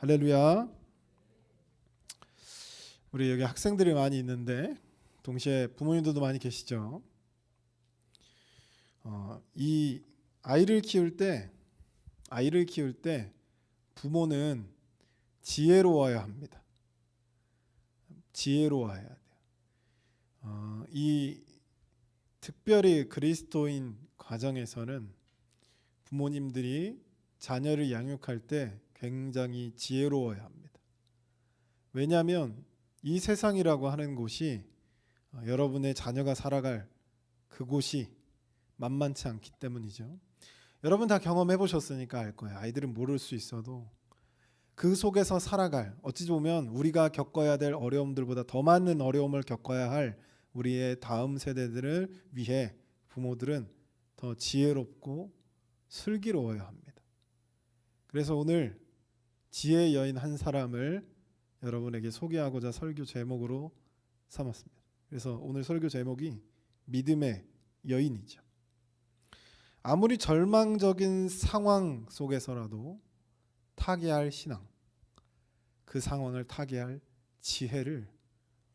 할렐루야. 우리 여기 학생들이 많이 있는데 동시에 부모님들도 많이 계시죠. 이 아이를 키울 때 부모는 지혜로워야 합니다. 지혜로워야 돼요. 이 특별히 그리스도인 가정에서는 부모님들이 자녀를 양육할 때 굉장히 지혜로워야 합니다. 왜냐하면 이 세상이라고 하는 곳이 여러분의 자녀가 살아갈 그곳이 만만치 않기 때문이죠. 여러분 다 경험해 보셨으니까 알 거예요. 아이들은 모를 수 있어도 그 속에서 살아갈, 어찌 보면 우리가 겪어야 될 어려움들보다 더 많은 어려움을 겪어야 할 우리의 다음 세대들을 위해 부모들은 더 지혜롭고 슬기로워야 합니다. 그래서 오늘 지혜의 여인 한 사람을 여러분에게 소개하고자 설교 제목으로 삼았습니다. 그래서 오늘 설교 제목이 믿음의 여인이죠. 아무리 절망적인 상황 속에서라도 타개할 신앙, 그 상황을 타개할 지혜를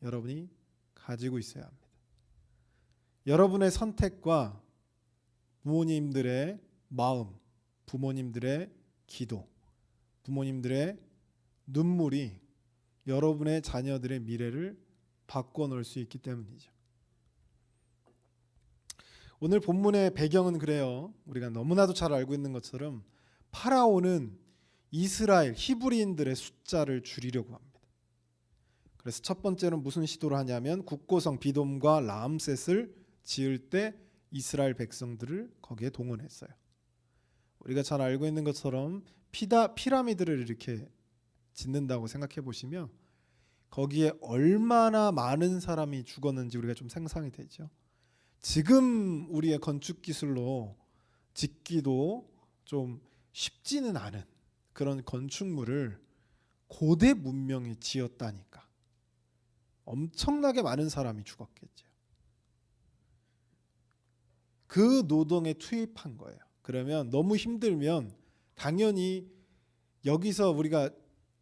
여러분이 가지고 있어야 합니다. 여러분의 선택과 부모님들의 마음, 부모님들의 기도, 부모님들의 눈물이 여러분의 자녀들의 미래를 바꿔놓을 수 있기 때문이죠. 오늘 본문의 배경은 그래요. 우리가 너무나도 잘 알고 있는 것처럼 파라오는 이스라엘 히브리인들의 숫자를 줄이려고 합니다. 그래서 첫 번째는 무슨 시도를 하냐면 국고성 비돔과 라암셋을 지을 때 이스라엘 백성들을 거기에 동원했어요. 우리가 잘 알고 있는 것처럼 피라미드를 이렇게 짓는다고 생각해 보시면 거기에 얼마나 많은 사람이 죽었는지 우리가 좀 상상이 되죠. 지금 우리의 건축 기술로 짓기도 좀 쉽지는 않은 그런 건축물을 고대 문명이 지었다니까 엄청나게 많은 사람이 죽었겠죠. 그 노동에 투입한 거예요. 그러면 너무 힘들면 당연히 여기서 우리가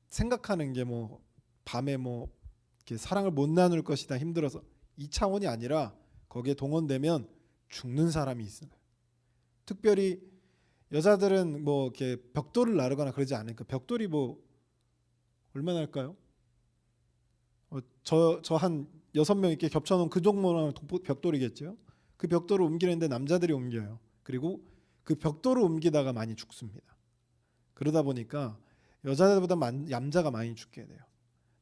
생각하는 게 뭐 밤에 뭐 이렇게 사랑을 못 나눌 것이다 힘들어서 이 차원이 아니라 거기에 동원되면 죽는 사람이 있어요. 특별히 여자들은 뭐 이렇게 벽돌을 나르거나 그러지 않으니까 벽돌이 뭐 얼마나 할까요? 저 한 6명 이렇게 겹쳐놓은 그 정도는 벽돌이겠죠. 그 벽돌을 옮기는데 남자들이 옮겨요. 그리고 그 벽돌을 옮기다가 많이 죽습니다. 그러다 보니까 여자들보다 남자가 많이 죽게 돼요.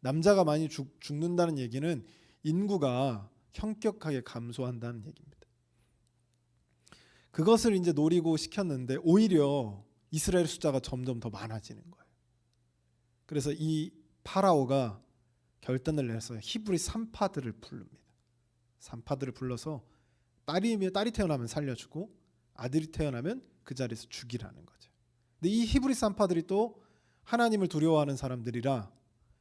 남자가 많이 죽는다는 얘기는 인구가 현격하게 감소한다는 얘기입니다. 그것을 이제 노리고 시켰는데 오히려 이스라엘 숫자가 점점 더 많아지는 거예요. 그래서 이 파라오가 결단을 내서 히브리 산파들을 부릅니다. 산파들을 불러서 딸이 태어나면 살려주고 아들이 태어나면 그 자리에서 죽이라는 거죠. 근데 이 히브리 산파들이 또 하나님을 두려워하는 사람들이라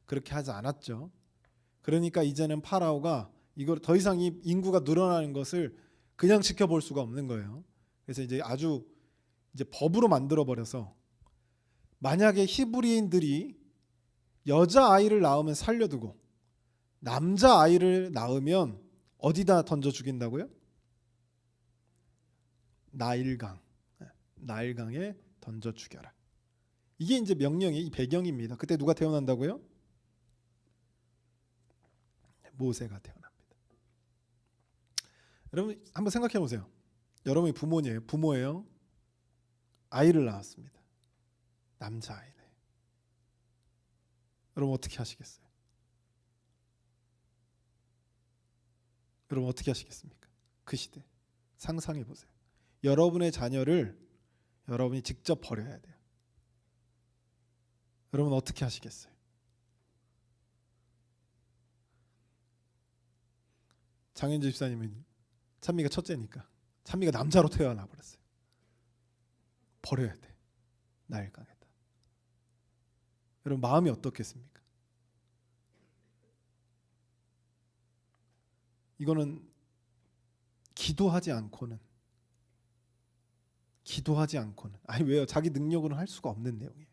그렇게 하지 않았죠. 그러니까 이제는 파라오가 이걸 더 이상 이 인구가 늘어나는 것을 그냥 지켜볼 수가 없는 거예요. 그래서 이제 아주 이제 법으로 만들어 버려서 만약에 히브리인들이 여자 아이를 낳으면 살려두고 남자 아이를 낳으면 어디다 던져 죽인다고요? 나일강에 던져 죽여라. 이게 이제 명령의 이 배경입니다. 그때 누가 태어난다고요? 모세가 태어납니다. 여러분 한번 생각해 보세요. 여러분이 부모예요. 아이를 낳았습니다. 남자아이네. 여러분 어떻게 하시겠어요? 여러분 어떻게 하시겠습니까? 그 시대 상상해 보세요. 여러분의 자녀를 여러분이 직접 버려야 돼요. 여러분 어떻게 하시겠어요? 장현주 집사님은 찬미가 첫째니까 찬미가 남자로 태어나 버렸어요. 버려야 돼. 나일강에다. 여러분 마음이 어떻겠습니까? 이거는 기도하지 않고는 아니 왜요? 자기 능력으로는 할 수가 없는 내용이에요.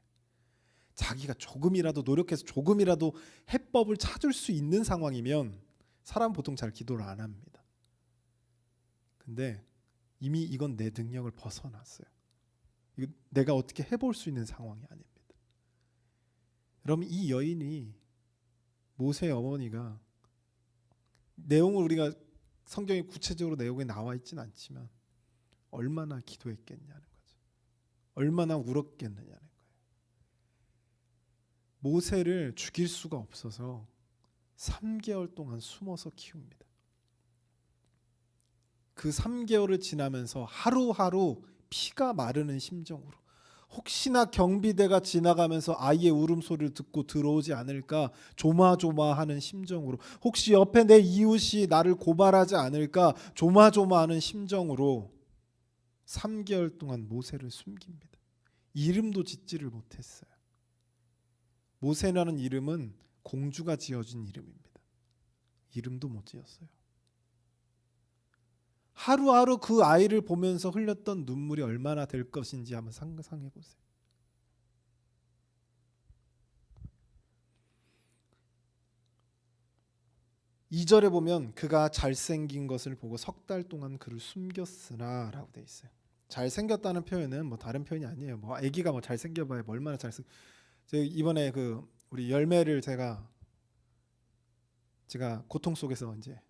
자기가 조금이라도 노력해서 조금이라도 해법을 찾을 수 있는 상황이면 사람 보통 잘 기도를 안 합니다. 근데 이미 이건 내 능력을 벗어났어요. 이거 내가 어떻게 해볼 수 있는 상황이 아닙니다. 여러분, 이 여인이, 모세의 어머니가, 내용을 우리가 성경에 구체적으로 내용에 나와 있진 않지만 얼마나 기도했겠냐는 거죠. 얼마나 울었겠느냐는 거예요. 모세를 죽일 수가 없어서 3개월 동안 숨어서 키웁니다. 그 3개월을 지나면서 하루하루 피가 마르는 심정으로, 혹시나 경비대가 지나가면서 아이의 울음소리를 듣고 들어오지 않을까 조마조마하는 심정으로, 혹시 옆에 내 이웃이 나를 고발하지 않을까 조마조마하는 심정으로 3개월 동안 모세를 숨깁니다. 이름도 짓지를 못했어요. 모세라는 이름은 공주가 지어준 이름입니다. 이름도 못 지었어요. 하루하루 그 아이를 보면서 흘렸던 눈물이 얼마나 될 것인지 한번 상상해 보세요. (2절에) 보면 그가 잘생긴 것을 보고 석 달 동안 그를 숨겼으나 라고 돼 있어요. 잘생겼다는 표현은 뭐 다른 표현이 아니에요. 뭐 아기가 뭐 잘생겨봐야 뭐 얼마나 제가 이번에 그 우리 열매를 제가 고통 속에서 이제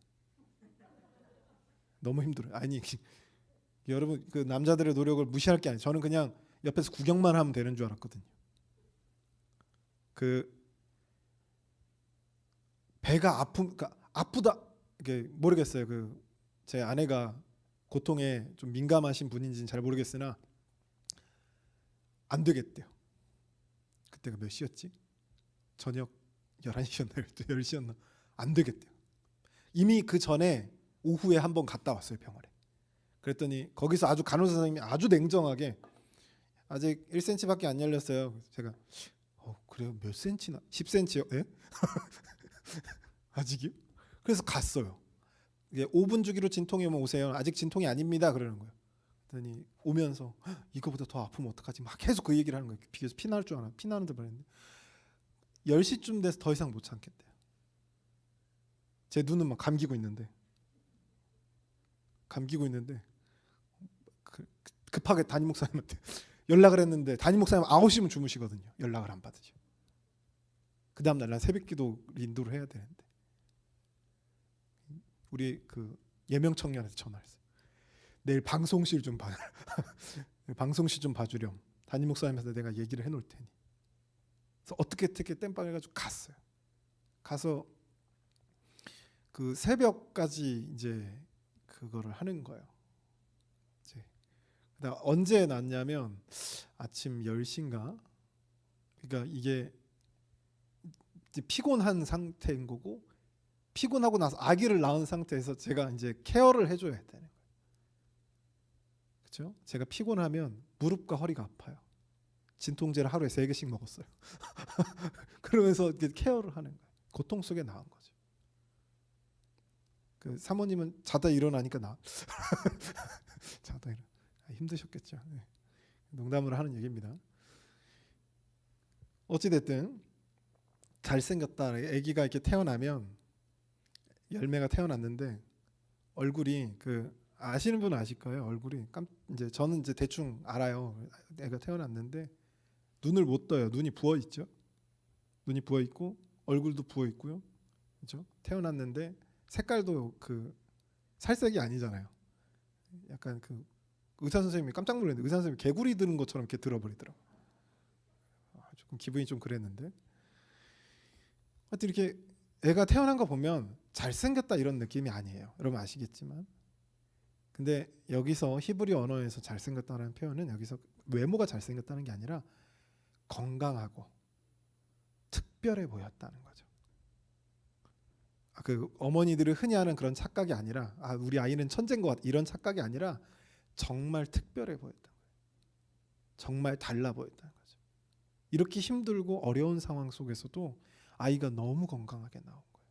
너무 힘들어요. 아니 여러분, 그 남자들의 노력을 무시할 게 아니에요. 저는 그냥 옆에서 구경만 하면 되는 줄 알았거든요. 그 배가 아프다 이게 모르겠어요. 그 제 아내가 고통에 좀 민감하신 분인지는 잘 모르겠으나 안 되겠대요. 그때가 몇 시였지? 저녁 11시였나 10시였나? 안 되겠대요. 이미 그 전에 오후에 한번 갔다 왔어요, 병원에. 그랬더니 거기서 아주 간호사 선생님이 아주 냉정하게, 아직 1cm밖에 안 열렸어요. 제가 그래요? 몇 cm나? 10cm요? 예? 아직이요? 그래서 갔어요. 이게 5분 주기로 진통이 오면 오세요. 아직 진통이 아닙니다. 그러는 거예요. 그랬더니 오면서 이거보다 더 아프면 어떡하지? 막 계속 그 얘기를 하는 거예요. 그래서 피 날 줄 알아. 피 나는데 말했는데 10시쯤 돼서 더 이상 못 참겠대요. 제 눈은 막 감기고 있는데 급하게 담임 목사님한테 연락을 했는데, 담임 목사님 9시면 주무시거든요. 연락을 안 받으죠. 그 다음 날 난 새벽기도 인도를 해야 되는데 우리 그 예명 청년한테 전화했어요. 내일 방송실 좀 봐. 방송실 좀 봐주렴. 담임 목사님한테 내가 얘기를 해놓을 테니. 그래서 어떻게 땜빵 해가지고 갔어요. 가서 그 새벽까지 이제 그거를 하는 거예요. 이제 언제 났냐면 아침 10시인가. 그러니까 이게 이제 피곤한 상태인 거고, 피곤하고 나서 아기를 낳은 상태에서 제가 이제 케어를 해줘야 되는 거예요. 그렇죠? 제가 피곤하면 무릎과 허리가 아파요. 진통제를 하루에 3개씩 먹었어요. 그러면서 케어를 하는 거예요. 고통 속에 낳은 거죠. 그 사모님은 자다 일어나니까 자다 일어나. 힘드셨겠죠. 네. 농담으로 하는 얘기입니다. 어찌됐든 잘생겼다. 아기가 이렇게 태어나면, 열매가 태어났는데 얼굴이, 그 아시는 분은 아실 거예요. 얼굴이 이제 저는 이제 대충 알아요. 애가 태어났는데 눈을 못 떠요. 눈이 부어 있죠. 눈이 부어 있고 얼굴도 부어 있고요. 그렇죠? 태어났는데 색깔도 그 살색이 아니잖아요. 약간 그 의사 선생님이 깜짝 놀랐는데, 의사 선생님이 개구리 드는 것처럼 이렇게 들어버리더라고요. 조금 기분이 좀 그랬는데, 하여튼 이렇게 애가 태어난 거 보면 잘생겼다 이런 느낌이 아니에요. 여러분 아시겠지만. 근데 여기서 히브리 언어에서 잘생겼다는 표현은, 여기서 외모가 잘생겼다는 게 아니라 건강하고 특별해 보였다는 거죠. 그 어머니들이 흔히 하는 그런 착각이 아니라, 우리 아이는 천재인 것 같아, 이런 착각이 아니라 정말 특별해 보였다는 거예요. 정말 달라 보였다는 거죠. 이렇게 힘들고 어려운 상황 속에서도 아이가 너무 건강하게 나온 거예요.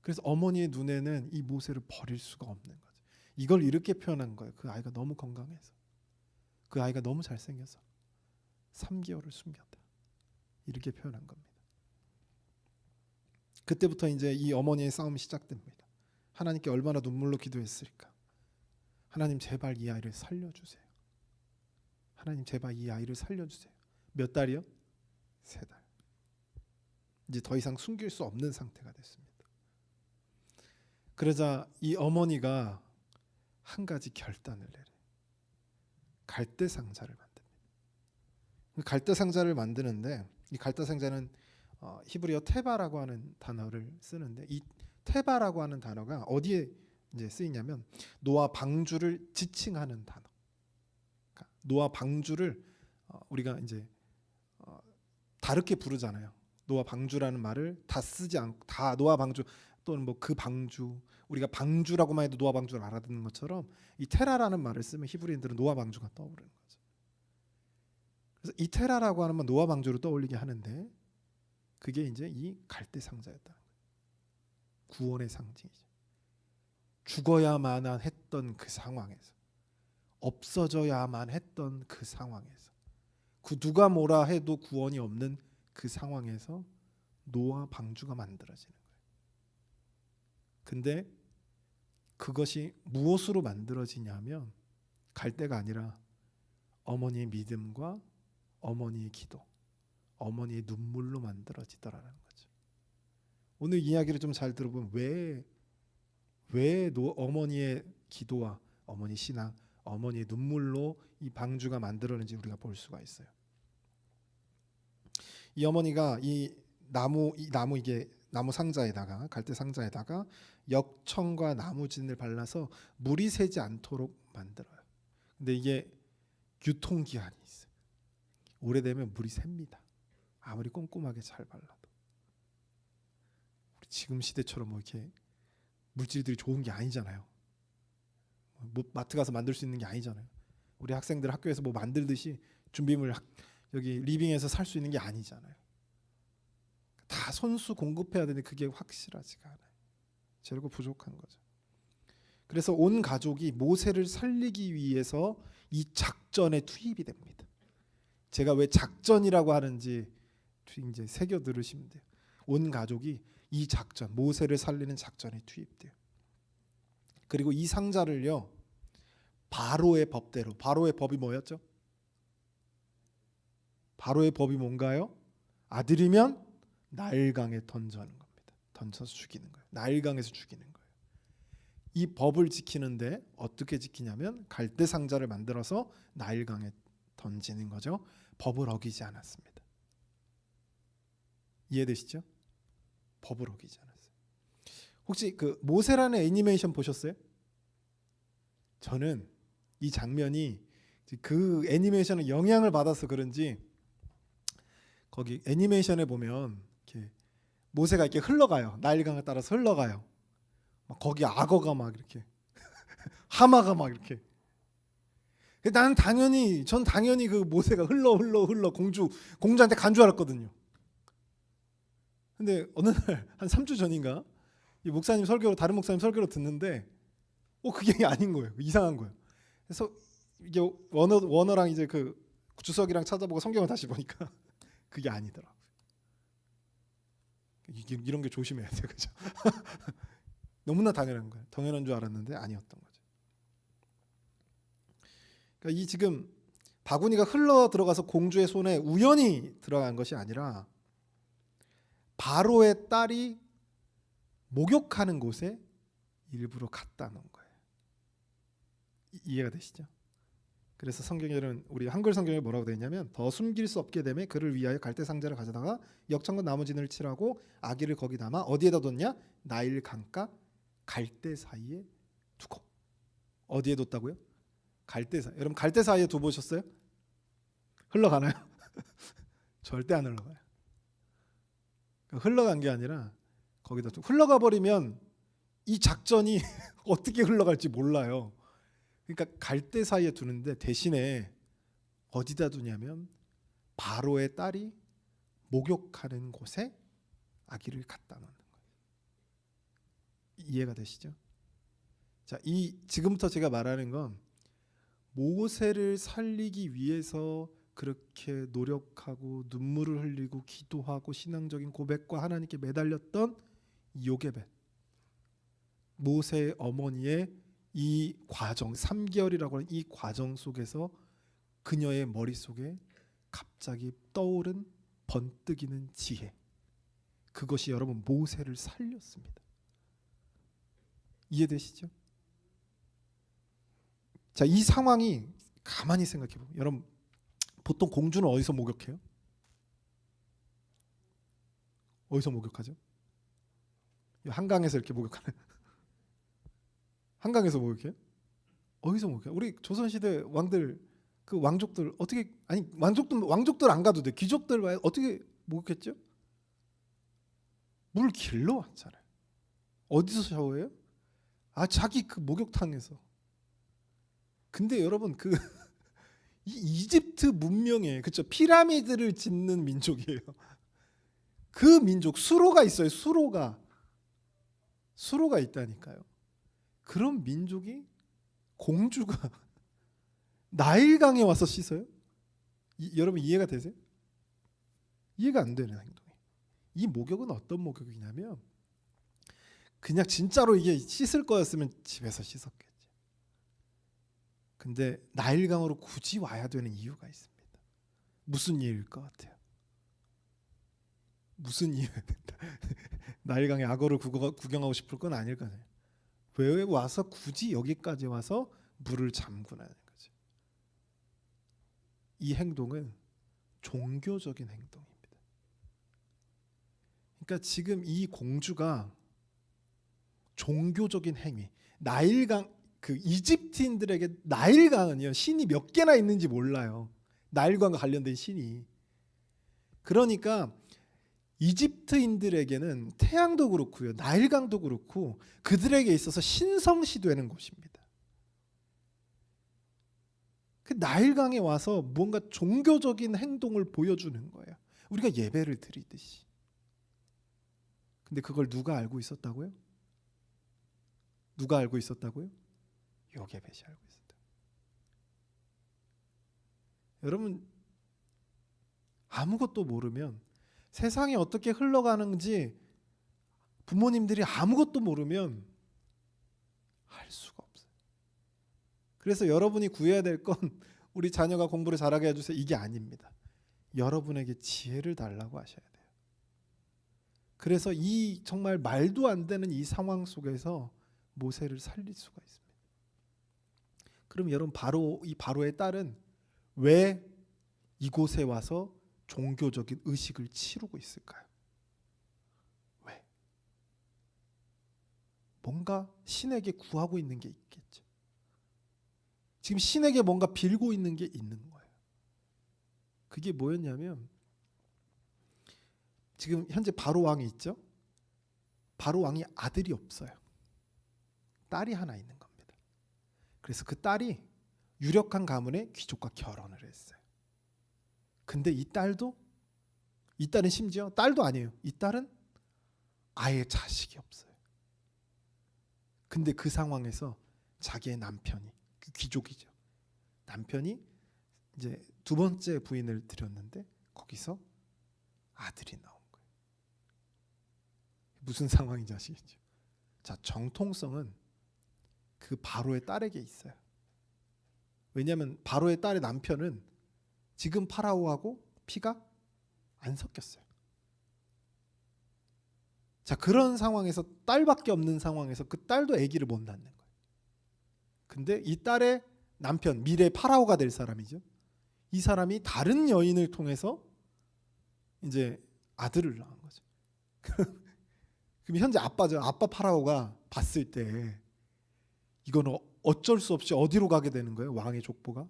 그래서 어머니의 눈에는 이 모세를 버릴 수가 없는 거죠. 이걸 이렇게 표현한 거예요. 그 아이가 너무 건강해서, 그 아이가 너무 잘생겨서 3개월을 숨겼다. 이렇게 표현한 겁니다. 그때부터 이제 이 어머니의 싸움이 시작됩니다. 하나님께 얼마나 눈물로 기도했을까. 하나님 제발 이 아이를 살려주세요. 하나님 제발 이 아이를 살려주세요. 몇 달이요? 3달. 이제 더 이상 숨길 수 없는 상태가 됐습니다. 그러자 이 어머니가 한 가지 결단을 내려요. 갈대 상자를 만듭니다. 갈대 상자를 만드는데 이 갈대 상자는 히브리어 테바라고 하는 단어를 쓰는데 이 테바라고 하는 단어가 어디에 이제 쓰이냐면 노아 방주를 지칭하는 단어. 그러니까 노아 방주를 우리가 이제 다르게 부르잖아요. 노아 방주라는 말을 다 쓰지 않고 다 노아 방주 또는 뭐 그 방주 우리가 방주라고만 해도 노아 방주를 알아듣는 것처럼 이 테라라는 말을 쓰면 히브리인들은 노아 방주가 떠오르는 거죠. 그래서 이 테라라고 하는 말 노아 방주를 떠올리게 하는데 그게 이제 이 갈대 상자였다는 거예요. 구원의 상징이죠. 죽어야만 했던 그 상황에서 없어져야만 했던 그 상황에서 그 누가 뭐라 해도 구원이 없는 그 상황에서 노아 방주가 만들어지는 거예요. 근데 그것이 무엇으로 만들어지냐면 갈대가 아니라 어머니의 믿음과 어머니의 기도, 어머니의 눈물로 만들어지더라는 거죠. 오늘 이야기를 좀 잘 들어보면 왜 어머니의 기도와 어머니 신앙, 어머니의 눈물로 이 방주가 만들어지는지 우리가 볼 수가 있어요. 이 어머니가 이 나무 상자에다가 갈대 상자에다가 역청과 나무진을 발라서 물이 새지 않도록 만들어요. 근데 이게 유통기한이 있어요. 오래되면 물이 셉니다. 아무리 꼼꼼하게 잘 발라도. 우리 지금 시대처럼 뭐 이렇게 물질들이 좋은 게 아니잖아요. 뭐 마트 가서 만들 수 있는 게 아니잖아요. 우리 학생들 학교에서 뭐 만들듯이 준비물 여기 리빙에서 살 수 있는 게 아니잖아요. 다 손수 공급해야 되는데 그게 확실하지가 않아요. 재료가 부족한 거죠. 그래서 온 가족이 모세를 살리기 위해서 이 작전에 투입이 됩니다. 제가 왜 작전이라고 하는지 이제 새겨 들으시면 돼요. 온 가족이 이 작전, 모세를 살리는 작전에 투입돼요. 그리고 이 상자를요, 바로의 법대로, 바로의 법이 뭐였죠? 바로의 법이 뭔가요? 아들이면 나일강에 던져는 겁니다. 던져서 죽이는 거예요. 나일강에서 죽이는 거예요. 이 법을 지키는데 어떻게 지키냐면 갈대 상자를 만들어서 나일강에 던지는 거죠. 법을 어기지 않았습니다. 이해되시죠? 법을 어기지 않았어요. 혹시 그 모세라는 애니메이션 보셨어요? 저는 이 장면이 그 애니메이션에 영향을 받아서 그런지 거기 애니메이션에 보면 이렇게 모세가 이렇게 흘러가요. 나일강을 따라서 흘러가요. 막 거기 악어가 막 이렇게 하마가 막 이렇게. 전 당연히 그 모세가 흘러 공주한테 간 줄 알았거든요. 근데 어느 날 한 3주 전인가 이 목사님 설교로 다른 목사님 설교로 듣는데 그게 아닌 거예요. 이상한 거예요. 그래서 이게 원어랑 이제 그 주석이랑 찾아보고 성경을 다시 보니까 그게 아니더라고요. 이런 게 조심해야 돼요. 그죠? 너무나 당연한 거예요. 당연한 줄 알았는데 아니었던 거죠. 그러니까 이 지금 바구니가 흘러 들어가서 공주의 손에 우연히 들어간 것이 아니라 바로의 딸이 목욕하는 곳에 일부러 갖다 놓은 거예요. 이해가 되시죠? 그래서 성경에는 우리 한글 성경에 뭐라고 되어 있냐면 더 숨길 수 없게 되매 그를 위하여 갈대 상자를 가져다가 역청과 나무진을 칠하고 아기를 거기 담아 어디에다 뒀냐? 나일 강가 갈대 사이에 두고. 어디에 뒀다고요? 갈대 사이. 여러분 갈대 사이에 두 보셨어요? 흘러가나요? 절대 안 흘러가요. 흘러간 게 아니라 거기다 흘러가 버리면 이 작전이 어떻게 흘러갈지 몰라요. 그러니까 갈대 사이에 두는데 대신에 어디다 두냐면 바로의 딸이 목욕하는 곳에 아기를 갖다 놓는 거예요. 이해가 되시죠? 자, 지금부터 제가 말하는 건 모세를 살리기 위해서 그렇게 노력하고 눈물을 흘리고 기도하고 신앙적인 고백과 하나님께 매달렸던 요게벳, 모세의 어머니의 이 과정, 3개월이라고 하는 이 과정 속에서 그녀의 머릿속에 갑자기 떠오른 번뜩이는 지혜, 그것이 여러분 모세를 살렸습니다. 이해되시죠? 자, 이 상황이 가만히 생각해 보면, 여러분 보통 공주는 어디서 목욕해요? 어디서 목욕하죠? 한강에서 이렇게 목욕하는 한강에서 목욕해요? 어디서 목욕해요? 우리 조선시대 왕들, 그 왕족들 어떻게, 아니 왕족들 안 가도 돼. 귀족들 어떻게 목욕했죠? 물 길러 왔잖아요. 어디서 샤워해요? 자기 그 목욕탕에서. 근데 여러분 그 이 이집트 문명에, 그렇죠, 피라미드를 짓는 민족이에요. 그 민족 수로가 있어요. 수로가 있다니까요. 그런 민족이, 공주가 나일강에 와서 씻어요? 여러분 이해가 되세요? 이해가 안 되는 행동이. 이 목욕은 어떤 목욕이냐면, 그냥 진짜로 이게 씻을 거였으면 집에서 씻었겠지. 근데 나일강으로 굳이 와야 되는 이유가 있습니다. 무슨 이유일 것 같아요? 무슨 이유야 된다. 나일강의 악어를 구경하고 싶을 건 아닐 거잖아요. 왜 와서 굳이 여기까지 와서 물을 잠그나는 거지. 이 행동은 종교적인 행동입니다. 그러니까 지금 이 공주가 종교적인 행위, 나일강, 그 이집트인들에게 나일강은요, 신이 몇 개나 있는지 몰라요. 나일강과 관련된 신이. 그러니까 이집트인들에게는 태양도 그렇고요, 나일강도 그렇고 그들에게 있어서 신성시되는 곳입니다. 그 나일강에 와서 뭔가 종교적인 행동을 보여주는 거예요. 우리가 예배를 드리듯이. 근데 그걸 누가 알고 있었다고요? 누가 알고 있었다고요? 요게벳이 알고 있었다. 여러분 아무것도 모르면, 세상이 어떻게 흘러가는지 부모님들이 아무것도 모르면 할 수가 없어요. 그래서 여러분이 구해야 될 건 우리 자녀가 공부를 잘하게 해주세요, 이게 아닙니다. 여러분에게 지혜를 달라고 하셔야 돼요. 그래서 이 정말 말도 안 되는 이 상황 속에서 모세를 살릴 수가 있습니다. 그럼 여러분 바로의 딸은 왜 이곳에 와서 종교적인 의식을 치르고 있을까요? 왜? 뭔가 신에게 구하고 있는 게 있겠죠. 지금 신에게 뭔가 빌고 있는 게 있는 거예요. 그게 뭐였냐면, 지금 현재 바로 왕이 있죠. 바로 왕이 아들이 없어요. 딸이 하나 있는 겁니다. 그래서 그 딸이 유력한 가문의 귀족과 결혼을 했어요. 근데 이 딸은 심지어 딸도 아니에요. 이 딸은 아예 자식이 없어요. 근데 그 상황에서 자기의 남편이, 그 귀족이죠, 남편이 이제 두 번째 부인을 들였는데 거기서 아들이 나온 거예요. 무슨 상황인지 아시겠죠? 자, 정통성은 그 바로의 딸에게 있어요. 왜냐하면 바로의 딸의 남편은 지금 파라오하고 피가 안 섞였어요. 자, 그런 상황에서, 딸밖에 없는 상황에서 그 딸도 아기를 못 낳는 거예요. 근데 이 딸의 남편, 미래 파라오가 될 사람이죠, 이 사람이 다른 여인을 통해서 이제 아들을 낳은 거죠. 그럼 현재 아빠죠. 아빠 파라오가 봤을 때 이거는 어쩔 수 없이 어디로 가게 되는 거예요? 왕의 족보가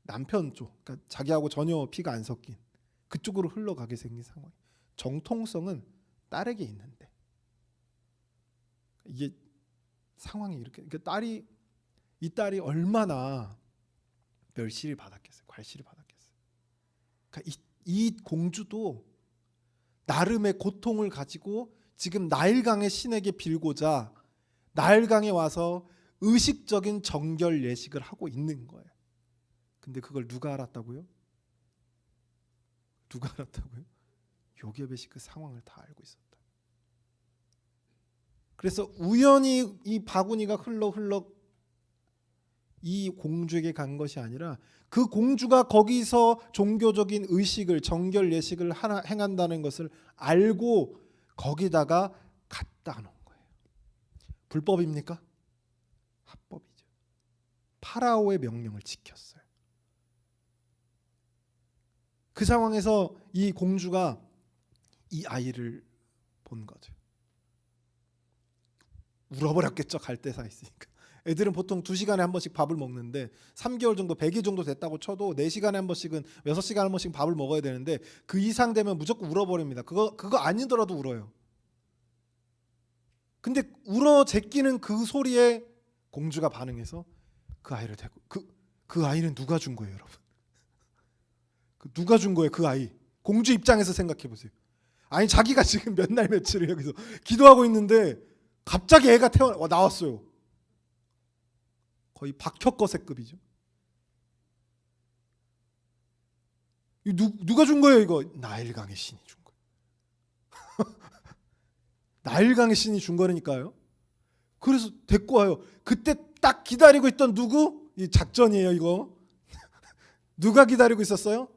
남편 쪽, 그러니까 자기하고 전혀 피가 안 섞인 그쪽으로 흘러가게 생긴 상황. 정통성은 딸에게 있는데, 이게 상황이 이렇게, 그러니까 이 딸이 얼마나 멸시를 받았겠어요, 괄시를 받았겠어요. 그러니까 이 공주도 나름의 고통을 가지고 지금 나일강의 신에게 빌고자 나일강에 와서 의식적인 정결 예식을 하고 있는 거예요. 근데 그걸 누가 알았다고요? 누가 알았다고요? 요게벳이 그 상황을 다 알고 있었다. 그래서 우연히 이 바구니가 흘러 이 공주에게 간 것이 아니라 그 공주가 거기서 종교적인 의식을 정결 예식을 행한다는 것을 알고 거기다가 갖다 놓은 거예요. 불법입니까? 합법이죠. 파라오의 명령을 지켰어요. 그 상황에서 이 공주가 이 아이를 본 거죠. 울어버렸겠죠. 갈대사 있으니까. 애들은 보통 2시간에 한 번씩 밥을 먹는데 3개월 정도 100일 정도 됐다고 쳐도 4시간에 한 번씩은 6시간에 한 번씩 밥을 먹어야 되는데 그 이상 되면 무조건 울어버립니다. 그거 아니더라도 울어요. 근데 울어 제끼는 그 소리에 공주가 반응해서 그 아이를 데리고 그 아이는 누가 준 거예요, 여러분? 누가 준 거예요, 그 아이? 공주 입장에서 생각해 보세요. 아니 자기가 지금 몇 날 며칠을 여기서 기도하고 있는데 갑자기 애가 나왔어요. 거의 박혁거세급이죠. 누가 준 거예요, 이거? 나일강의 신이 준 거예요. 나일강의 신이 준 거라니까요. 그래서 데리고 와요. 그때 딱 기다리고 있던 누구? 이 작전이에요, 이거. 누가 기다리고 있었어요?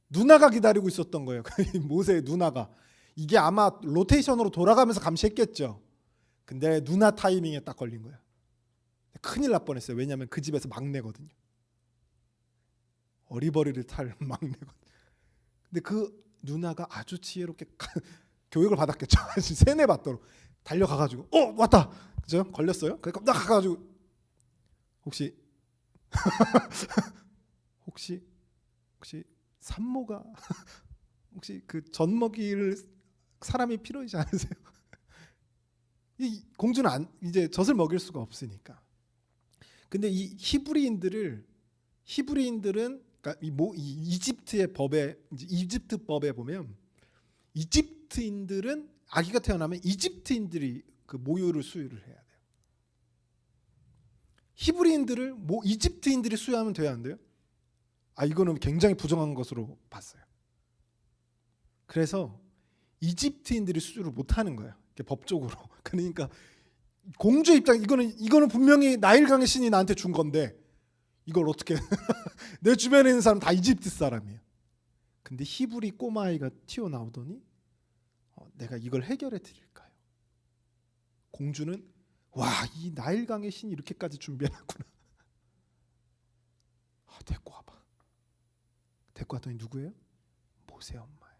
누나가 기다리고 있었던 거예요. 모세의 누나가. 이게 아마 로테이션으로 돌아가면서 감시했겠죠. 근데 누나 타이밍에 딱 걸린 거야. 큰일 날 뻔했어요. 왜냐하면 그 집에서 막내거든요. 어리버리를 탈 막내거든요. 근데 그 누나가 아주 지혜롭게 교육을 받았겠죠. 세뇌 받도록 달려가가지고 왔다. 그죠? 걸렸어요. 그러니까 딱 가가지고 혹시 산모가 혹시 그 젖 먹이를 사람이 필요하지 않으세요? 이 공주는 이제 젖을 먹일 수가 없으니까. 근데 이 히브리인들은 그러니까 이 이집트의 법에 이집트 법에 보면 이집트인들은 아기가 태어나면 이집트인들이 그 모유를 수유를 해야 돼요. 히브리인들을 이집트인들이 수유하면 돼야 안 돼요? 이거는 굉장히 부정한 것으로 봤어요. 그래서 이집트인들이 수유를 못 하는 거예요. 법적으로. 그러니까 공주의 입장 이거는 분명히 나일강의 신이 나한테 준 건데 이걸 어떻게 내 주변에 있는 사람 다 이집트 사람이에요. 근데 히브리 꼬마아이가 튀어나오더니 내가 이걸 해결해 드릴까요? 공주는 이 나일강의 신이 이렇게까지 준비해놨구나. 데리고 와봐. 데리고 왔더니 누구예요? 모세 엄마예요.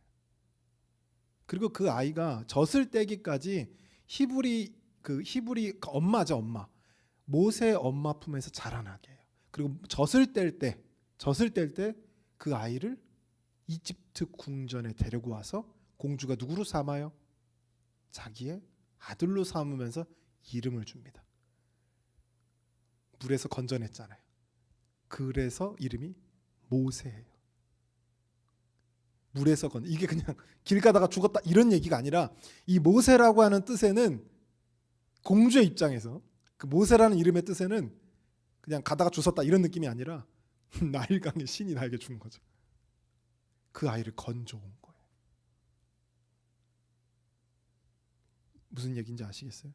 그리고 그 아이가 젖을 떼기까지 히브리 엄마죠, 엄마. 모세 엄마 품에서 자라나게 해요. 그리고 젖을 뗄 때 그 아이를 이집트 궁전에 데리고 와서 공주가 누구로 삼아요? 자기의 아들로 삼으면서 이름을 줍니다. 물에서 건져냈잖아요. 그래서 이름이 모세예요. 물에서 이게 그냥 길 가다가 죽었다 이런 얘기가 아니라 이 모세라고 하는 뜻에는 공주의 입장에서 그 모세라는 이름의 뜻에는 그냥 가다가 죽었다 이런 느낌이 아니라 나일강의 신이 나에게 준 거죠. 그 아이를 건져온 거예요. 무슨 얘기인지 아시겠어요?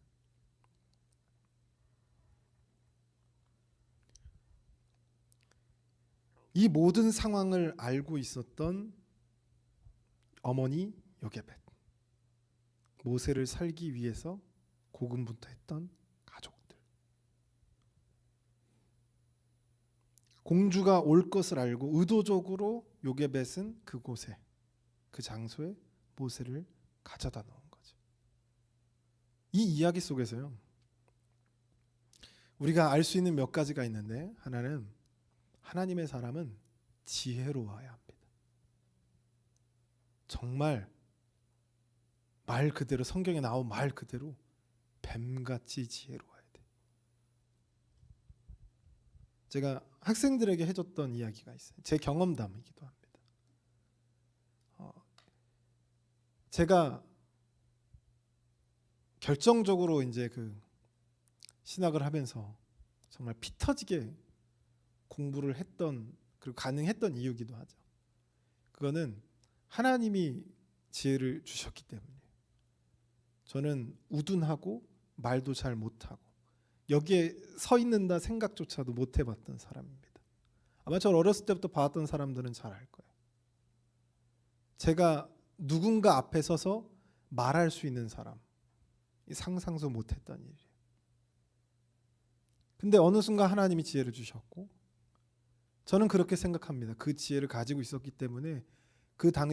이 모든 상황을 알고 있었던 어머니 요게벳, 모세를 살기 위해서 고군분투했던 가족들, 공주가 올 것을 알고 의도적으로 요게벳은 그곳에 그 장소에 모세를 가져다 놓은 거죠. 이 이야기 속에서요, 우리가 알 수 있는 몇 가지가 있는데 하나는 하나님의 사람은 지혜로워야 합니다. 정말 말 그대로 성경에 나온 말 그대로 뱀같이 지혜로워야 돼. 제가 학생들에게 해줬던 이야기가 있어요. 제 경험담이기도 합니다. 제가 결정적으로 이제 그 신학을 하면서 정말 피 터지게 공부를 했던 그리고 가능했던 이유기도 하죠. 그거는 하나님이 지혜를 주셨기 때문에 저는 우둔하고 말도 잘 못하고 여기에 서 있는다 생각조차도 못 해봤던 사람입니다. 아마 저 어렸을 때부터 봐왔던 사람들은 잘 알 거예요. 제가 누군가 앞에 서서 말할 수 있는 사람, 상상도 못했던 일이에요. 근데 어느 순간 하나님이 지혜를 주셨고, 저는 그렇게 생각합니다. 그 지혜를 가지고 있었기 때문에 그 당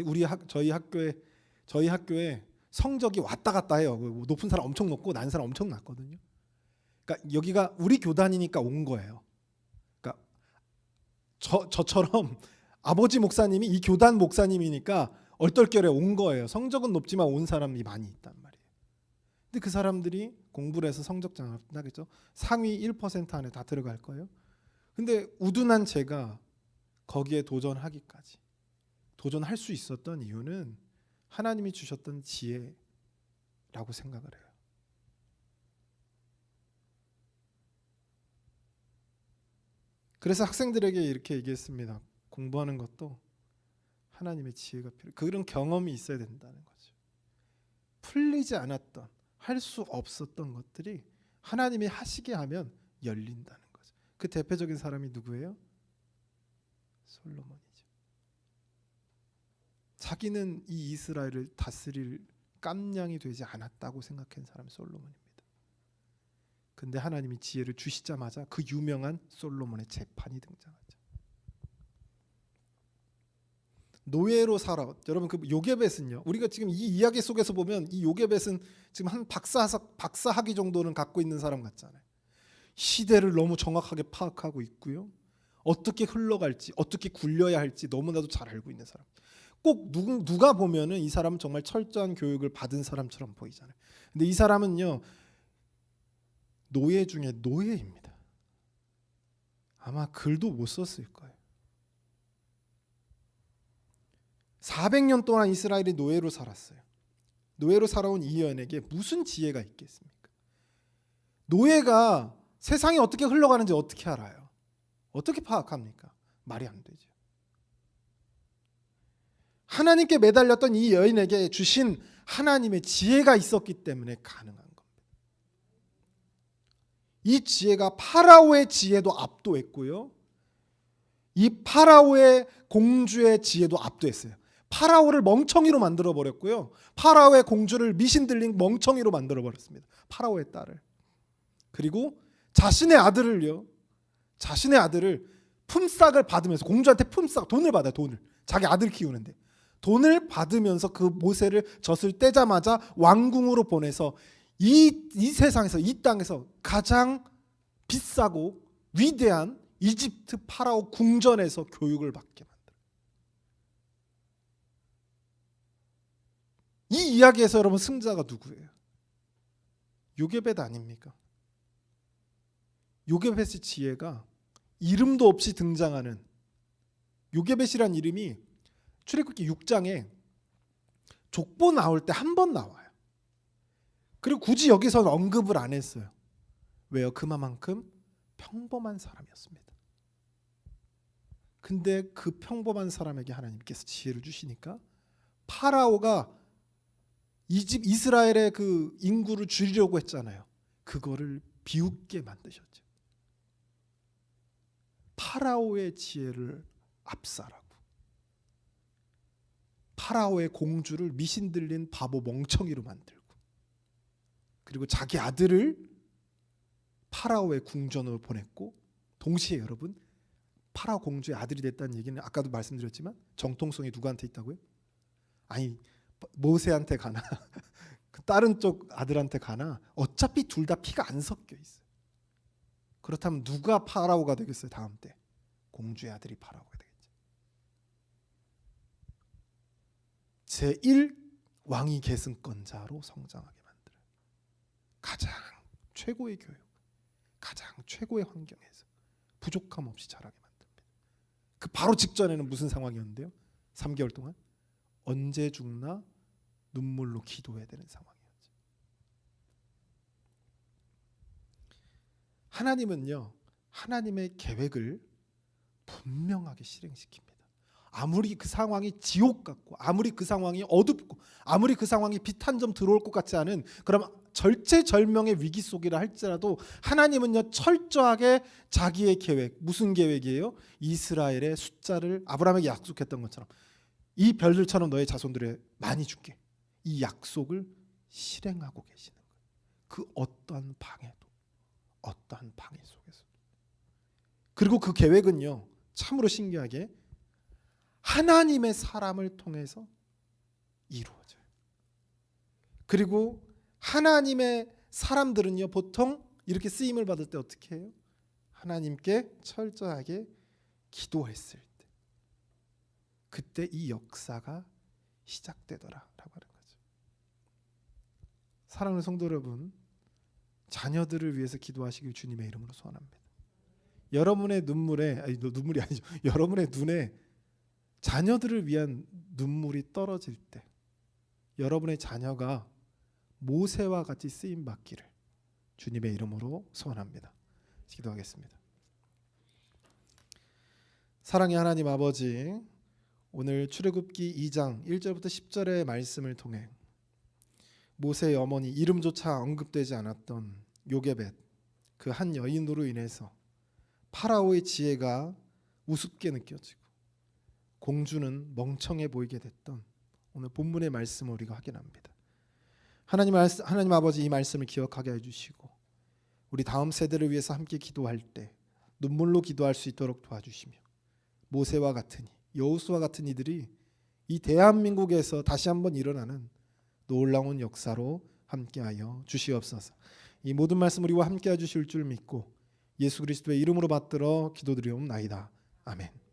저희 학교에 성적이 왔다 갔다 해요. 높은 사람 엄청 높고 낮은 사람 엄청 낮거든요. 그러니까 여기가 우리 교단이니까 온 거예요. 그러니까 저처럼 아버지 목사님이 이 교단 목사님이니까 얼떨결에 온 거예요. 성적은 높지만 온 사람이 많이 있단 말이에요. 근데 그 사람들이 공부를 해서 성적장을 나겠죠. 상위 1% 안에 다 들어갈 거예요. 근데 우둔한 제가 거기에 도전할 수 있었던 이유는 하나님이 주셨던 지혜라고 생각을 해요. 그래서 학생들에게 이렇게 얘기했습니다. 공부하는 것도 하나님의 지혜가 필요해요. 그런 경험이 있어야 된다는 거죠. 풀리지 않았던, 할 수 없었던 것들이 하나님이 하시게 하면 열린다는 거죠. 그 대표적인 사람이 누구예요? 솔로몬이죠. 자기는 이 이스라엘을 다스릴 깜냥이 되지 않았다고 생각한 사람이 솔로몬입니다. 근데 하나님이 지혜를 주시자마자 그 유명한 솔로몬의 재판이 등장하죠. 노예로 살아. 여러분 그 요게벳은요. 우리가 지금 이 이야기 속에서 보면 이 요게벳은 지금 한 박사학위 정도는 갖고 있는 사람 같잖아요. 시대를 너무 정확하게 파악하고 있고요. 어떻게 흘러갈지, 어떻게 굴려야 할지 너무나도 잘 알고 있는 사람. 꼭 누가 보면은 이 사람은 정말 철저한 교육을 받은 사람처럼 보이잖아요. 근데 이 사람은요. 노예 중에 노예입니다. 아마 글도 못 썼을 거예요. 400년 동안 이스라엘이 노예로 살았어요. 노예로 살아온 이 여인에게 무슨 지혜가 있겠습니까? 노예가 세상이 어떻게 흘러가는지 어떻게 알아요? 어떻게 파악합니까? 말이 안 되죠. 하나님께 매달렸던 이 여인에게 주신 하나님의 지혜가 있었기 때문에 가능한 겁니다. 이 지혜가 파라오의 지혜도 압도했고요. 이 파라오의 공주의 지혜도 압도했어요. 파라오를 멍청이로 만들어 버렸고요. 파라오의 공주를 미신 들린 멍청이로 만들어 버렸습니다. 파라오의 딸을. 그리고 자신의 아들을 품삯을 받으면서 공주한테 돈을 받아요. 돈을. 자기 아들 키우는데. 돈을 받으면서 그 모세를 젖을 떼자마자 왕궁으로 보내서 이 세상에서 이 땅에서 가장 비싸고 위대한 이집트 파라오 궁전에서 교육을 받게 만들어요. 이 이야기에서 여러분 승자가 누구예요? 요게벳 아닙니까? 요게벳의 지혜가 이름도 없이 등장하는 요게벳이란 이름이 출애굽기 6장에 족보 나올 때 한 번 나와요. 그리고 굳이 여기서는 언급을 안 했어요. 왜요? 그만큼 평범한 사람이었습니다. 근데 그 평범한 사람에게 하나님께서 지혜를 주시니까 파라오가 이스라엘의 그 인구를 줄이려고 했잖아요. 그거를 비웃게 만드셨죠. 파라오의 지혜를 압살하고 파라오의 공주를 미신 들린 바보 멍청이로 만들고 그리고 자기 아들을 파라오의 궁전으로 보냈고 동시에 여러분 파라오 공주의 아들이 됐다는 얘기는 아까도 말씀드렸지만 정통성이 누구한테 있다고요? 아니 모세한테 가나 그 다른 쪽 아들한테 가나 어차피 둘 다 피가 안 섞여 있어요. 그렇다면 누가 파라오가 되겠어요? 다음 때 공주의 아들이 파라오가 되겠죠. 제1 왕위 계승권자로 성장하게 만들어요. 가장 최고의 교육, 가장 최고의 환경에서 부족함 없이 자라게 만듭니다. 그 바로 직전에는 무슨 상황이었는데요? 3개월 동안 언제 죽나 눈물로 기도해야 되는 상황이었죠. 하나님은요, 하나님의 계획을 분명하게 실행시킵니다. 아무리 그 상황이 지옥 같고 아무리 그 상황이 어둡고 아무리 그 상황이 빛 한 점 들어올 것 같지 않은 그럼 절체절명의 위기 속이라 할지라도 하나님은요 철저하게 자기의 계획, 무슨 계획이에요? 이스라엘의 숫자를 아브라함에게 약속했던 것처럼 이 별들처럼 너의 자손들에 많이 줄게. 이 약속을 실행하고 계시는 거예요. 그 어떠한 방해도, 어떠한 방해 속에서. 그리고 그 계획은요 참으로 신기하게 하나님의 사람을 통해서 이루어져요. 그리고 하나님의 사람들은요 보통 이렇게 쓰임을 받을 때 어떻게 해요? 하나님께 철저하게 기도했을 때, 그때 이 역사가 시작되더라라고 하는 거죠. 사랑하는 성도 여러분, 자녀들을 위해서 기도하시길 주님의 이름으로 소원합니다. 여러분의 눈물이 아니죠. 여러분의 눈에 자녀들을 위한 눈물이 떨어질 때 여러분의 자녀가 모세와 같이 쓰임 받기를 주님의 이름으로 소원합니다. 기도하겠습니다. 사랑의 하나님 아버지, 오늘 출애굽기 2장 1절부터 10절의 말씀을 통해 모세의 어머니 이름조차 언급되지 않았던 요게벳 그 한 여인으로 인해서 파라오의 지혜가 우습게 느껴지고 공주는 멍청해 보이게 됐던 오늘 본문의 말씀을 우리가 확인합니다. 하나님 아버지, 이 말씀을 기억하게 해주시고 우리 다음 세대를 위해서 함께 기도할 때 눈물로 기도할 수 있도록 도와주시며 모세와 같은 여호수아 같은 이들이 이 대한민국에서 다시 한번 일어나는 놀라운 역사로 함께하여 주시옵소서. 이 모든 말씀 우리와 함께해 주실 줄 믿고 예수 그리스도의 이름으로 받들어 기도드리옵나이다. 아멘.